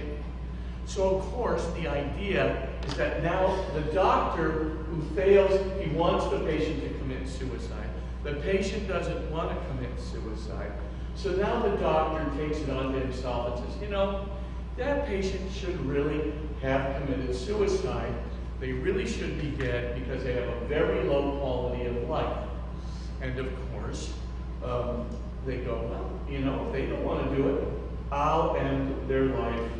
[SPEAKER 1] So, of course, the idea is that now the doctor who fails, he wants the patient to commit suicide. The patient doesn't want to commit suicide. So now the doctor takes it onto himself and says, that patient should really have committed suicide. They really should be dead because they have a very low quality of life. And of course, they go, if they don't want to do it, I'll end their life,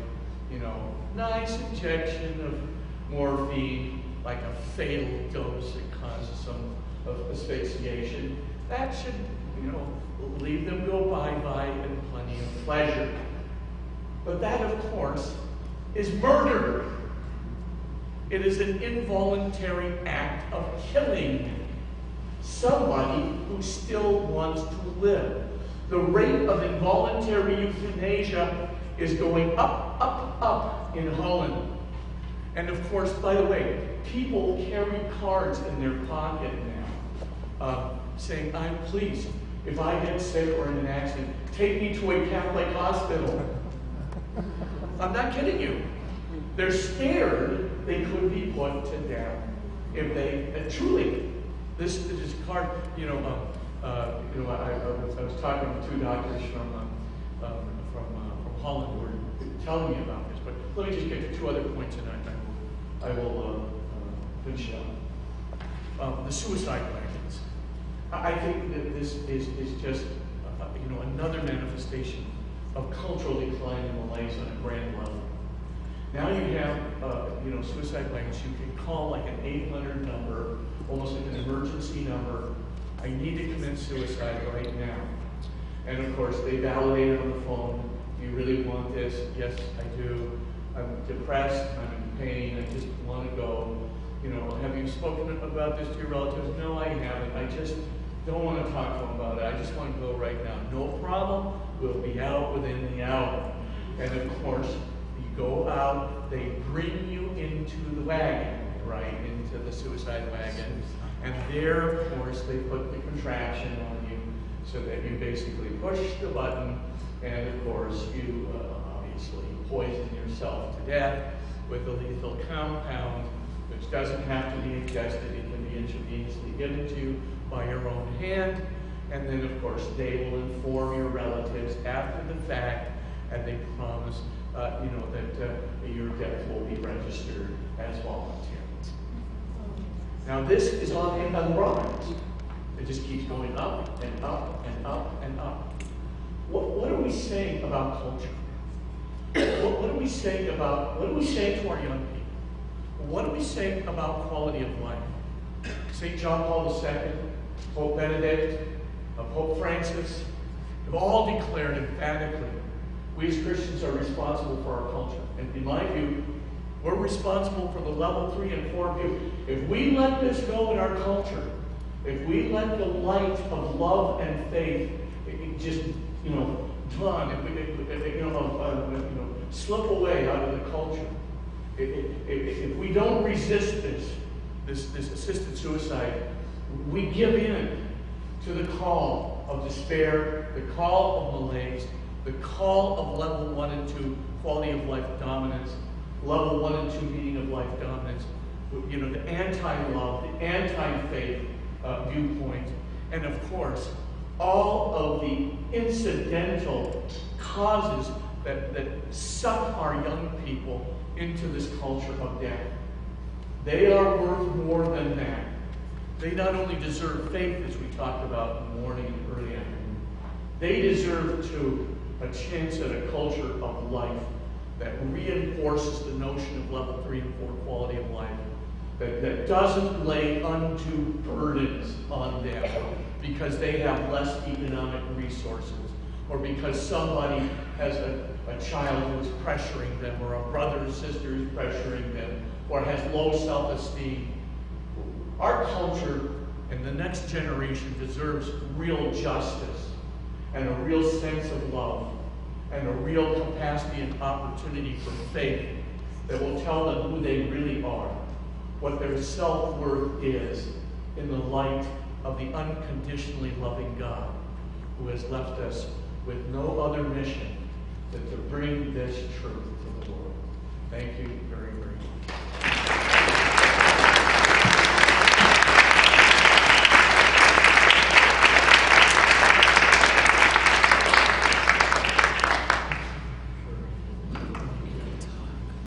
[SPEAKER 1] nice injection of morphine, like a fatal dose that causes some asphyxiation. That should, leave them go bye-bye and plenty of pleasure. But that, of course, is murder. It is an involuntary act of killing somebody who still wants to live. The rate of involuntary euthanasia is going up, up, up in Holland. And of course, by the way, people carry cards in their pocket now saying, I'm pleased, if I get sick or in an accident, take me to a Catholic hospital. I'm not kidding you. They're scared they could be put to death if they truly. This card. I was talking to two doctors from Holland who were telling me about this. But let me just get to two other points, and I will finish up. The suicide wagons. I think that this is just another manifestation of cultural decline in Malays on a grand level. Now you have suicide wagons. You can call like an 800 number, almost like an emergency number. I need to commit suicide right now. And of course, they validate it on the phone. Do you really want this? Yes, I do. I'm depressed. I'm in pain. I just want to go. Have you spoken about this to your relatives? No, I haven't. I just don't want to talk to them about it. I just want to go right now. No problem. We'll be out within the hour. And of course, you go out. They bring you into the wagon, right, into the suicide wagon. And there, of course, they put the contraption on you so that you basically push the button, and of course, you obviously poison yourself to death with a lethal compound, which doesn't have to be ingested. It can be intravenously given to you by your own hand. And then, of course, they will inform your relatives after the fact, and they promise, that your death will be registered as voluntary. Now this is on the rise. It just keeps going up and up and up and up. What are we saying about culture? What are we saying to our young people? What are we saying about quality of life? St. John Paul II, Pope Benedict, Pope Francis have all declared emphatically, we as Christians are responsible for our culture. And in my view, we're responsible for the level 3 and 4 view. If we let this go in our culture, if we let the light of love and faith just, dawn, slip away out of the culture, if we don't resist this assisted suicide, we give in to the call of despair, the call of malaise, the call of level 1 and 2 quality of life dominance, level 1 and 2 meaning of life dominance, the anti-love, the anti-faith viewpoint, and of course, all of the incidental causes that suck our young people into this culture of death. They are worth more than that. They not only deserve faith, as we talked about in the morning and early afternoon, they deserve, too, a chance at a culture of life that reinforces the notion of level 3 and 4 quality of life, that doesn't lay undue burdens on them because they have less economic resources, or because somebody has a child who's pressuring them, or a brother or sister who's pressuring them, or has low self-esteem. Our culture and the next generation deserves real justice and a real sense of love and a real capacity and opportunity for faith that will tell them who they really are, what their self-worth is in the light of the unconditionally loving God who has left us with no other mission than to bring this truth to the world. Thank you very, very much.